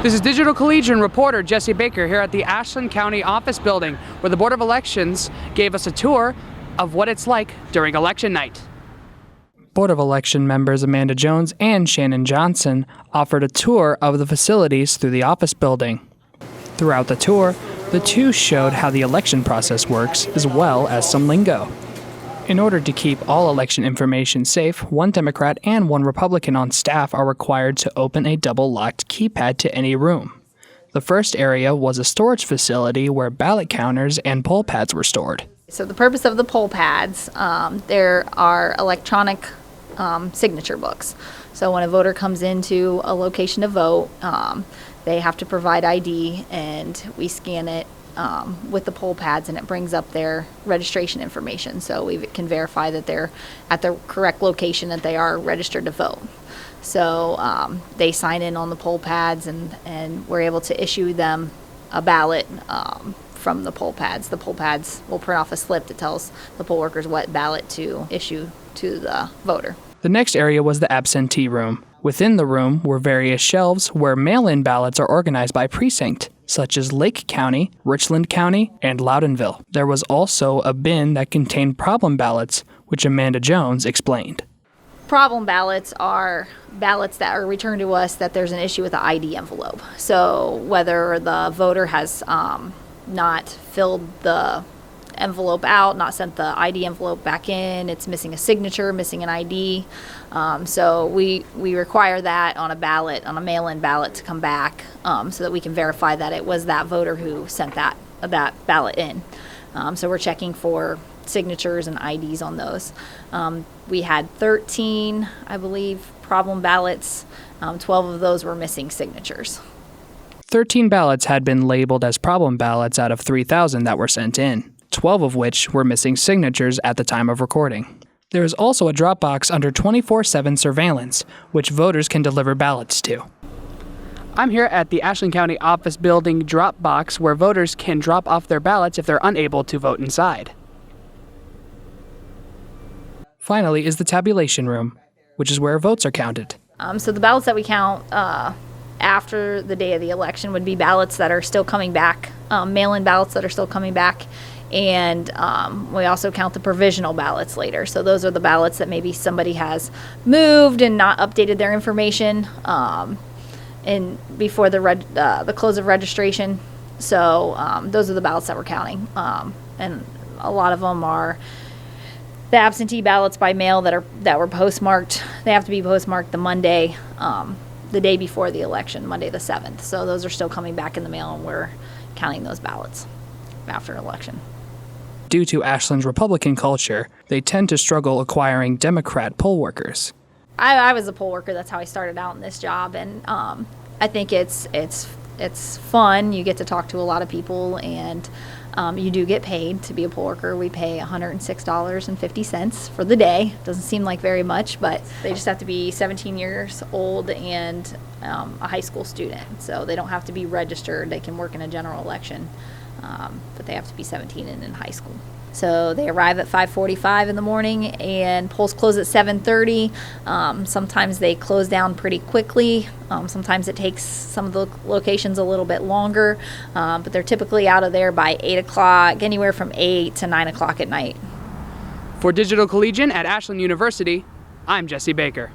This is Digital Collegian reporter Jesse Baker here at the Ashland County Office Building, where the Board of Elections gave us a tour of what it's like during election night. Board of Election members Amanda Jones and Shannon Johnson offered a tour of the facilities through the office building. Throughout the tour, the two showed how the election process works, as well as some lingo. In order to keep all election information safe, one Democrat and one Republican on staff are required to open a double-locked keypad to any room. The first area was a storage facility where ballot counters and poll pads were stored. So the purpose of the poll pads, there are electronic signature books. So when a voter comes into a location to vote, they have to provide ID, and we scan it with the poll pads, and it brings up their registration information, so we can verify that they're at the correct location, that they are registered to vote. So they sign in on the poll pads, and we're able to issue them a ballot from the poll pads. The poll pads will print off a slip that tells the poll workers what ballot to issue to the voter. The next area was the absentee room. Within the room were various shelves where mail-in ballots are organized by precinct, such as Lake County, Richland County, and Loudonville. There was also a bin that contained problem ballots, which Amanda Jones explained. Problem ballots are ballots that are returned to us that there's an issue with the ID envelope. So whether the voter has not filled the envelope out, not sent the ID envelope back in, it's missing a signature, missing an ID. So we require that on a ballot, on a mail-in ballot, to come back so that we can verify that it was that voter who sent that ballot in. So we're checking for signatures and IDs on those. We had 13, I believe, problem ballots. 12 of those were missing signatures. 13 ballots had been labeled as problem ballots out of 3,000 that were sent in, 12 of which were missing signatures at the time of recording. There is also a drop box under 24/7 surveillance, which voters can deliver ballots to. I'm here at the Ashland County Office Building drop box, where voters can drop off their ballots if they're unable to vote inside. Finally is the tabulation room, which is where votes are counted. So the ballots that we count after the day of the election would be ballots that are still coming back, mail-in ballots that are still coming back, and we also count the provisional ballots later. So those are the ballots that maybe somebody has moved and not updated their information and before the close of registration. So those are the ballots that we're counting, and a lot of them are the absentee ballots by mail that were postmarked. They have to be postmarked the Monday, the day before the election, Monday the 7th. So those are still coming back in the mail, and we're counting those ballots after election. Due to Ashland's Republican culture, they tend to struggle acquiring Democrat poll workers. I was a poll worker. That's how I started out in this job, and I think it's fun. You get to talk to a lot of people, and you do get paid to be a poll worker. We pay $106.50 for the day. Doesn't seem like very much, but they just have to be 17 years old and a high school student. So they don't have to be registered. They can work in a general election, but they have to be 17 and in high school. So they arrive at 5:45 in the morning, and polls close at 7:30. Sometimes they close down pretty quickly. Sometimes it takes some of the locations a little bit longer, but they're typically out of there by 8 o'clock, anywhere from 8 to 9 o'clock at night. For Digital Collegian at Ashland University, I'm Jesse Baker.